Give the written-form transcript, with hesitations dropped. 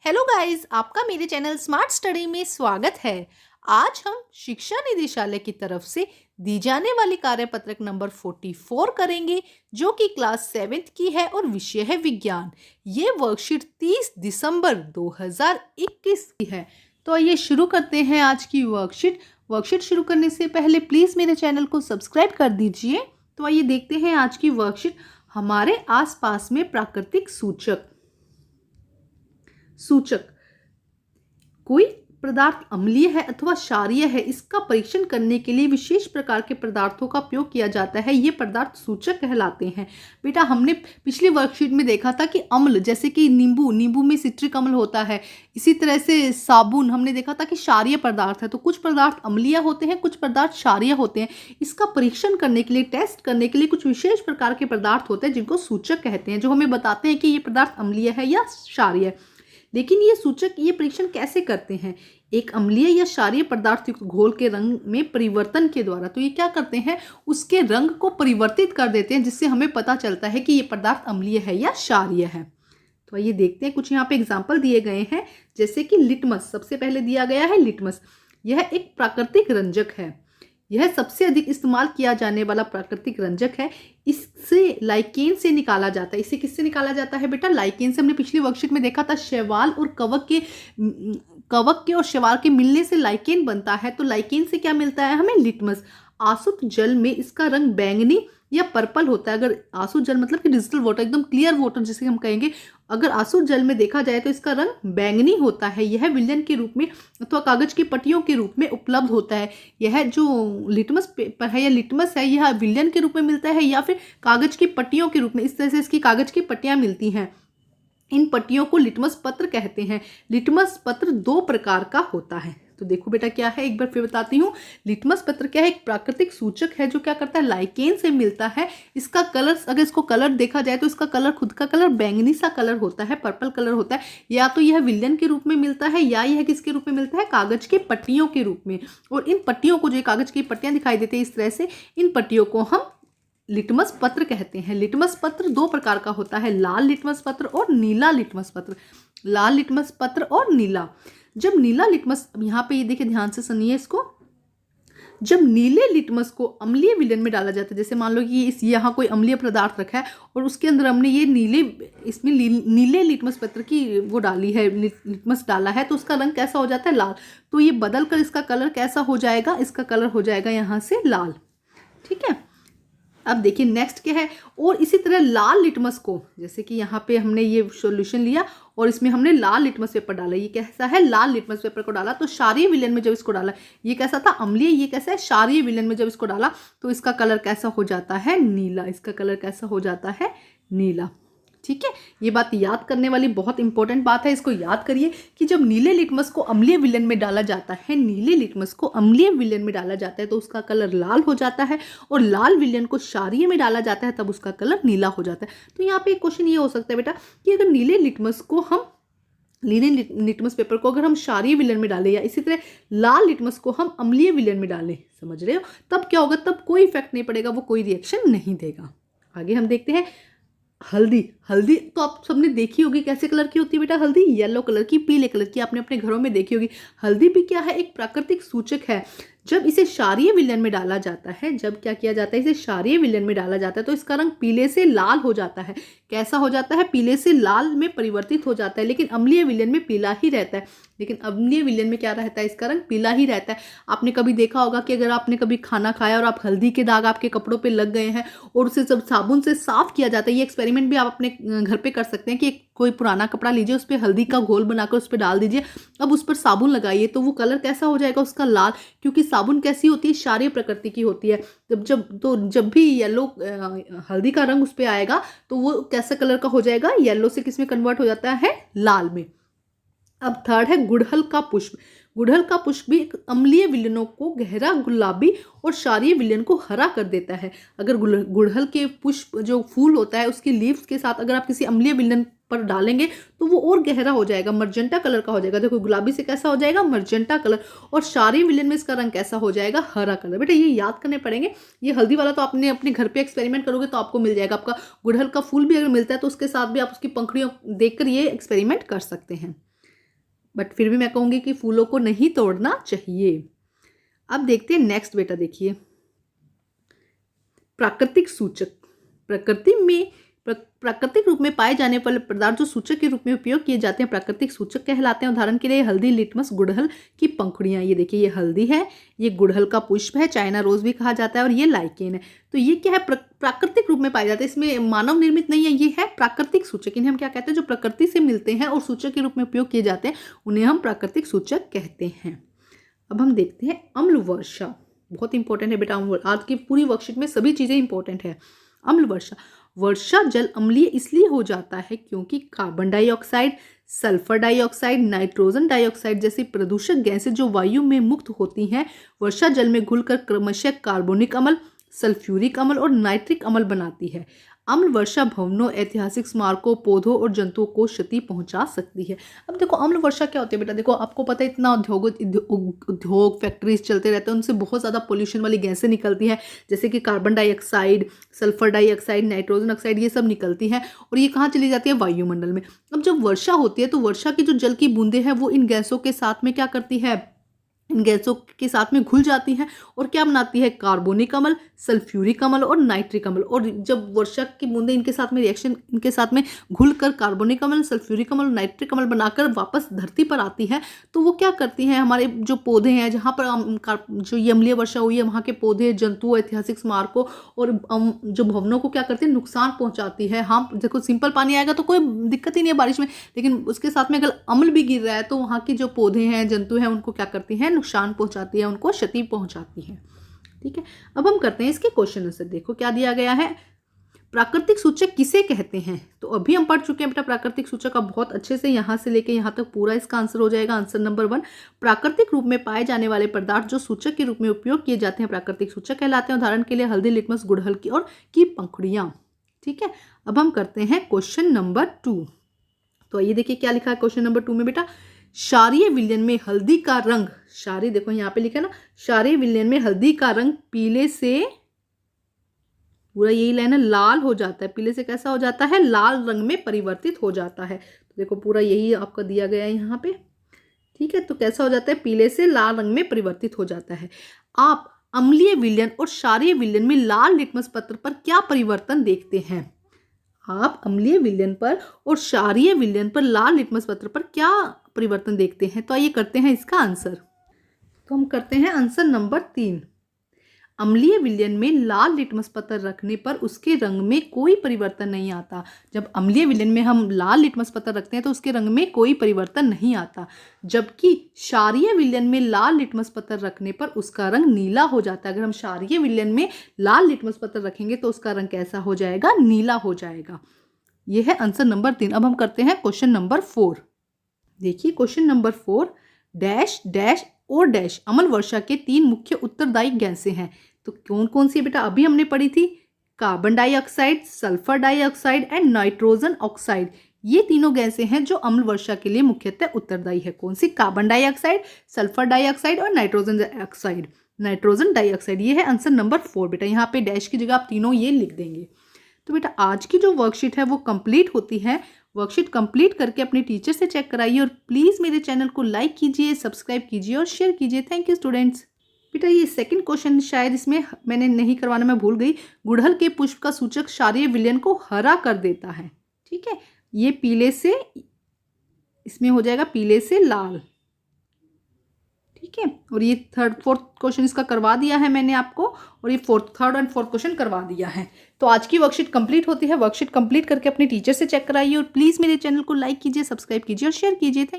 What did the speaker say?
Hello guys, आपका मेरे channel smart study में स्वागत है। आज हम शिक्षा निदेशालय की तरफ से दी जाने वाली कार्यपत्रक नंबर 44 करेंगे, जो कि क्लास 7th की है और विषय है विज्ञान। ये वर्कशीट 30 दिसंबर 2021 की है। तो आइए शुरू करते हैं आज की वर्कशीट शुरू करने से पहले प्लीज मेरे चैनल को सब्सक्राइब कर दीजिए। तो आइए देखते हैं आज की वर्कशीट। हमारे आसपास में प्राकृतिक सूचक कोई पदार्थ अम्लीय है अथवा क्षारीय है, इसका परीक्षण करने के लिए विशेष प्रकार के पदार्थों का उपयोग किया जाता है। ये पदार्थ सूचक कहलाते हैं। बेटा, हमने पिछली वर्कशीट में देखा था कि अम्ल जैसे कि नींबू में सिट्रिक अम्ल होता है। इसी तरह से साबुन हमने देखा था कि क्षारीय पदार्थ है। तो कुछ पदार्थ अम्लीय होते हैं, कुछ पदार्थ क्षारीय होते हैं। इसका परीक्षण करने के लिए, टेस्ट करने के लिए कुछ विशेष प्रकार के पदार्थ होते हैं जिनको सूचक कहते हैं, जो हमें बताते हैं कि ये पदार्थ अम्लीय है या क्षारीय है। लेकिन ये सूचक ये परीक्षण कैसे करते हैं? एक अम्लीय या क्षारीय पदार्थ युक्त घोल के रंग में परिवर्तन के द्वारा। तो ये क्या करते हैं? उसके रंग को परिवर्तित कर देते हैं, जिससे हमें पता चलता है कि ये पदार्थ अम्लीय है या क्षारीय है। तो आइए देखते हैं, कुछ यहाँ पे एग्जाम्पल दिए गए हैं। जैसे कि लिटमस, सबसे पहले दिया गया है लिटमस। यह एक प्राकृतिक रंजक है। यह सबसे अधिक इस्तेमाल किया जाने वाला प्राकृतिक रंजक है। इससे लाइकेन से निकाला जाता है। इसे किससे निकाला जाता है बेटा? लाइकेन से। हमने पिछली वर्कशीट में देखा था शैवाल और कवक के और शैवाल के मिलने से लाइकेन बनता है। तो लाइकेन से क्या मिलता है हमें? लिटमस। आसुत जल में इसका रंग बैंगनी या पर्पल होता है। अगर आसुत जल मतलब कि डिजिटल वाटर, एकदम क्लियर वाटर जिसे हम कहेंगे, अगर आसुत जल में देखा जाए तो इसका रंग बैंगनी होता है। यह विलयन के रूप में अथवा कागज की पट्टियों के रूप में उपलब्ध होता है। यह जो लिटमस पेपर है या लिटमस है, यह विलयन के रूप में मिलता है या फिर कागज की पट्टियों के रूप में। इस तरह से इसकी कागज की पट्टियां मिलती हैं। इन पट्टियों को लिटमस पत्र कहते हैं। लिटमस पत्र दो प्रकार का होता है। तो देखो बेटा, क्या है, एक बार फिर बताती हूँ। लिटमस पत्र क्या है? एक प्राकृतिक सूचक है जो क्या करता है? लाइकेन से मिलता है। इसका कलर, अगर इसको कलर देखा जाए तो इसका कलर, खुद का कलर बैंगनी सा कलर होता है, पर्पल कलर होता है। या तो यह विलयन के रूप में मिलता है या यह किसके रूप में मिलता है? कागज की पट्टियों के रूप में। और इन पट्टियों को, जो कागज की पट्टियां दिखाई देती है इस तरह से, इन पट्टियों को हम लिटमस पत्र कहते हैं। लिटमस पत्र दो प्रकार का होता है, लाल लिटमस पत्र और नीला लिटमस पत्र। लाल लिटमस पत्र और नीला। जब नीला लिटमस, यहाँ पे ये देखिए, ध्यान से सुनिए इसको। जब नीले लिटमस को अम्लीय विलयन में डाला जाता है, जैसे मान लो कि इस यहाँ कोई अम्लीय पदार्थ रखा है और उसके अंदर हमने ये नीले लिटमस पत्र की वो डाली है, लिटमस डाला है, तो उसका रंग कैसा हो जाता है? लाल। तो ये बदल कर इसका कलर कैसा हो जाएगा? इसका कलर हो जाएगा यहाँ से लाल। ठीक है। अब देखिए नेक्स्ट क्या है। और इसी तरह लाल लिटमस को, जैसे कि यहाँ पे हमने ये सॉल्यूशन लिया और इसमें हमने लाल लिटमस पेपर डाला। ये कैसा है? लाल लिटमस पेपर को डाला। तो क्षारीय विलयन में जब इसको डाला, ये कैसा था? अम्लीय। ये कैसा है? क्षारीय विलयन में जब इसको डाला तो इसका कलर कैसा हो जाता है? नीला। इसका कलर कैसा हो जाता है? नीला। ठीक है। ये बात याद करने वाली बहुत इंपॉर्टेंट बात है, इसको याद करिए कि जब नीले लिटमस को अम्लीय विलयन में डाला जाता है, नीले लिटमस को अम्लीय विलयन में डाला जाता है तो उसका कलर लाल हो जाता है, और लाल विलयन को क्षारीय में डाला जाता है तब उसका कलर नीला हो जाता है। तो यहाँ पे एक क्वेश्चन ये हो सकता है बेटा कि अगर नीले लिटमस पेपर को अगर हम क्षारीय विलयन में डालें या इसी तरह लाल लिटमस को हम अम्लीय विलयन में डालें, समझ रहे हो, तब क्या होगा? तब कोई इफेक्ट नहीं पड़ेगा, वो कोई रिएक्शन नहीं देगा। आगे हम देखते हैं हल्दी तो आप सबने देखी होगी। कैसे कलर की होती है बेटा हल्दी? येलो कलर की, पीले कलर की, आपने अपने घरों में देखी होगी। हल्दी भी क्या है? एक प्राकृतिक सूचक है। जब इसे क्षारीय विलयन में डाला जाता है, जब क्या किया जाता है, इसे क्षारीय विलयन में डाला जाता है तो इसका रंग पीले से लाल हो जाता है। कैसा हो जाता है? पीले से लाल में परिवर्तित हो जाता है। लेकिन अम्लीय विलयन में पीला ही रहता है। लेकिन अम्लीय विलयन में क्या रहता है? इसका रंग पीला ही रहता है। आपने कभी देखा होगा कि अगर आपने कभी खाना खाया और आप हल्दी के दाग आपके कपड़ों पे लग गए हैं और उसे जब साबुन से साफ किया जाता है, ये एक्सपेरिमेंट भी आप अपने घर पे कर सकते हैं कि कोई पुराना कपड़ा लीजिए, उस पर हल्दी का घोल बनाकर उस पर डाल दीजिए, अब उस पर साबुन लगाइए तो वो कलर कैसा हो जाएगा? उसका लाल। क्योंकि साबुन कैसी होती है? क्षारीय प्रकृति की होती है। जब भी येलो हल्दी का रंग उस पर आएगा तो वो कैसा कलर का हो जाएगा? येलो से किस में कन्वर्ट हो जाता है? लाल में। अब थर्ड है गुड़हल का पुष्प। गुड़हल का पुष्प भी अम्लीय विलयनों को गहरा गुलाबी और क्षारीय विलयन को हरा कर देता है। अगर गुड़हल के पुष्प जो फूल होता है उसकी लीव्स के साथ अगर आप किसी अम्लीय विलयन पर डालेंगे तो वो और गहरा हो जाएगा, मर्जेंटा कलर का हो जाएगा। देखो गुलाबी से कैसा हो जाएगा? Magenta colour. और क्षारीय विलयन में इसका रंग कैसा हो जाएगा? हरा कलर। बेटा ये याद करने पड़ेंगे। ये हल्दी वाला तो आपने अपने घर पे एक्सपेरिमेंट करोगे तो आपको मिल जाएगा। आपका गुड़हल का फूल भी अगर मिलता है तो उसके साथ भी आप उसकी पंखुड़ियों देखकर ये एक्सपेरिमेंट कर सकते हैं। बट फिर भी मैं कहूँगी कि फूलों को नहीं तोड़ना चाहिए। अब देखते हैं नेक्स्ट बेटा, देखिए प्राकृतिक सूचक। प्रकृति में प्राकृतिक रूप में पाए जाने वाले पदार्थ जो सूचक के रूप में उपयोग किए जाते हैं प्राकृतिक सूचक कहलाते हैं। उदाहरण के लिए हल्दी, लिटमस, गुड़हल की पंखुड़ियां। ये देखिए, ये हल्दी है, ये गुड़हल का पुष्प है, चाइना रोज भी कहा जाता है, और ये लाइकेन है। तो ये क्या है, प्राकृतिक रूप में पाए जाते हैं, इसमें मानव निर्मित नहीं है, ये है प्राकृतिक सूचक। इन्हें हम क्या कहते हैं, जो प्रकृति से मिलते हैं और सूचक के रूप में उपयोग किए जाते हैं, उन्हें हम प्राकृतिक सूचक कहते हैं। अब हम देखते हैं अम्ल वर्षा। बहुत इंपॉर्टेंट है बेटा, आज की पूरी वर्कशीट में सभी चीजें इंपॉर्टेंट है। अम्ल वर्षा। वर्षा जल अम्लीय इसलिए हो जाता है क्योंकि carbon dioxide, sulphur dioxide, nitrogen dioxide जैसी प्रदूषक गैसें जो वायु में मुक्त होती हैं, वर्षा जल में घुलकर क्रमशः कार्बोनिक अम्ल, सल्फ्यूरिक अम्ल और नाइट्रिक अम्ल बनाती है। अम्ल वर्षा भवनों, ऐतिहासिक स्मारकों, पौधों और जंतुओं को क्षति पहुंचा सकती है। अब देखो अम्ल वर्षा क्या होती है बेटा, देखो आपको पता है इतना उद्योग फैक्ट्रीज चलते रहते हैं, उनसे बहुत ज़्यादा पोल्यूशन वाली गैसें निकलती हैं, जैसे कि carbon dioxide, sulphur dioxide, nitrogen oxide, ये सब निकलती हैं और ये कहाँ चली जाती है, वायुमंडल में। अब जब वर्षा होती है तो वर्षा की जो जल की बूंदें हैं वो इन गैसों के साथ में क्या करती है, इन गैसों के साथ में घुल जाती हैं और क्या बनाती है, कार्बोनिक अम्ल, सल्फ्यूरिक अम्ल और नाइट्रिक अम्ल। और जब वर्षा की बूंदें इनके साथ में रिएक्शन, इनके साथ में घुलकर कार्बोनिक अम्ल, सल्फ्यूरिक अम्ल और नाइट्रिक अम्ल बनाकर वापस धरती पर आती है, तो वो क्या करती हैं, हमारे जो पौधे हैं, जहाँ पर जो ये अम्लीय वर्षा हुई है, वहाँ के पौधे, जंतुओं, ऐतिहासिक स्मारकों और जो भवनों को क्या करती है, नुकसान पहुँचाती है। हाँ देखो सिंपल पानी आएगा तो कोई दिक्कत ही नहीं है बारिश में, लेकिन उसके साथ में अगर अम्ल भी गिर रहा है तो वहाँ के जो पौधे हैं, जंतु हैं, उनको क्या करती हैं, नुकसान पहुंचाती है, उनको क्षति पहुंचाती है। ठीक है, अब हम करते हैं इसके क्वेश्चन आंसर। देखो क्या दिया गया है, प्राकृतिक सूचक किसे कहते हैं। तो अभी हम पढ़ चुके हैं बेटा प्राकृतिक सूचक का बहुत अच्छे से, यहां से लेके यहां तक पूरा इसका आंसर हो जाएगा। आंसर नंबर 1, प्राकृतिक रूप में पाए जाने वाले पदार्थ जो सूचक के रूप में उपयोग किए जाते हैं प्राकृतिक सूचक कहलाते हैं। उदाहरण के लिए हल्दी, लिटमस, गुड़हल की और की पंखुड़ियां। ठीक है, अब हम करते हैं क्वेश्चन नंबर 2। तो ये देखिए क्या लिखा है क्वेश्चन नंबर 2 में बेटा, क्षारीय विलयन में हल्दी का रंग, क्षारीय देखो यहाँ पे लिखा है ना, क्षारीय विलयन में हल्दी का रंग पीले से, पूरा यही लाइन है, लाल हो जाता है। पीले से कैसा हो जाता है, लाल रंग में परिवर्तित हो जाता है। तो देखो पूरा यही आपका दिया गया है यहाँ पे। ठीक है, तो कैसा हो जाता है, पीले से लाल रंग में परिवर्तित हो जाता है। आप अम्लीय विलयन और क्षारीय विलयन में लाल लिटमस पत्र पर क्या परिवर्तन देखते हैं। आप अम्लीय विलयन पर और क्षारीय विलयन पर लाल लिटमस पत्र पर क्या परिवर्तन देखते हैं। तो आइए करते हैं इसका आंसर। तो हम करते हैं आंसर नंबर 3। अम्लीय विलयन में लाल लिटमस पत्र रखने पर उसके रंग में कोई परिवर्तन नहीं आता। जब अम्लीय विलयन में हम लाल लिटमस पत्र रखते हैं तो उसके रंग में कोई परिवर्तन नहीं आता, जबकि क्षारीय विलयन में लाल लिटमस पत्र रखने पर उसका रंग नीला हो जाता है। अगर हम क्षारीय विलयन में लाल लिटमस पत्र रखेंगे तो उसका रंग कैसा हो जाएगा, नीला हो जाएगा। यह है आंसर नंबर 3। अब हम करते हैं क्वेश्चन नंबर 4। देखिए क्वेश्चन नंबर 4, डैश डैश और डैश अम्ल वर्षा के 3 मुख्य उत्तरदायी गैसें हैं। तो कौन कौन सी बेटा, अभी हमने पढ़ी थी, carbon dioxide, sulphur dioxide and nitrogen oxide. ये तीनों गैसें हैं जो अम्ल वर्षा के लिए मुख्यतः उत्तरदायी है। कौन सी, कार्बन डाइऑक्साइड, सल्फर डाइऑक्साइड और नाइट्रोजन ऑक्साइड, नाइट्रोजन डाइऑक्साइड। ये है आंसर नंबर 4 बेटा। यहाँ पे डैश की जगह आप तीनों ये लिख देंगे। तो बेटा आज की जो वर्कशीट है वो कंप्लीट होती है। वर्कशीट कंप्लीट करके अपने टीचर से चेक कराइए और प्लीज़ मेरे चैनल को लाइक कीजिए, सब्सक्राइब कीजिए और शेयर कीजिए। Thank you students. बेटा ये सेकंड क्वेश्चन शायद इसमें मैंने नहीं करवाना, मैं भूल गई। गुड़हल के पुष्प का सूचक क्षारीय विलयन को हरा कर देता है। ठीक है, ये पीले से, इसमें हो जाएगा पीले से लाल। ठीक है, और ये थर्ड फोर्थ क्वेश्चन इसका करवा दिया है मैंने आपको, और ये थर्ड एंड फोर्थ क्वेश्चन करवा दिया है। तो आज की वर्कशीट कंप्लीट होती है। वर्कशीट कंप्लीट करके अपने टीचर से चेक कराइए और प्लीज़ मेरे चैनल को लाइक कीजिए, सब्सक्राइब कीजिए और शेयर कीजिए।